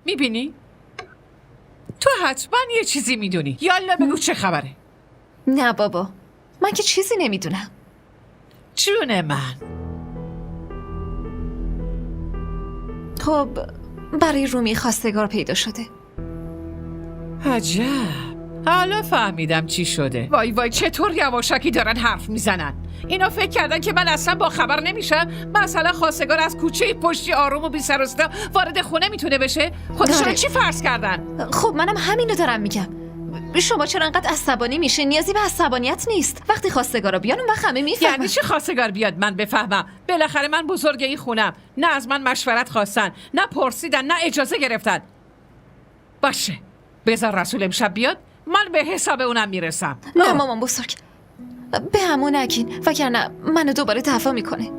میبینی؟ تو حتما یه چیزی میدونی. یالا بگو چه خبره؟ نه بابا، من که چیزی نمیدونم. جون من. خب برای رومی خواستگار پیدا شده. عجب. حالا فهمیدم چی شده. وای وای چطور یواشکی دارن حرف میزنن. اینا فکر کردن که من اصلا با خبر نمیشم. مثلا خواستگار از کوچه پشتی آروم و بی سر و صدا وارد خونه میتونه بشه. خودشون داره. چی فرض کردن؟ خب منم همینو دارم میگم. شما چرا انقدر عصبانی میشه؟ نیازی به عصبانیت نیست. وقتی خواستگارا بیان اون وقت همه میفهمن. یعنی چی خواستگار بیاد من بفهمم؟ بالاخره من بزرگ این خونم. نه از من مشورت خواستن، نه پرسیدن، نه اجازه گرفتن. باشه بذار رسول امشب بیاد، من به حساب اونم میرسم. نه مامان بزرگ، به همون نگین وگرنه منو دوباره دعوا میکنه.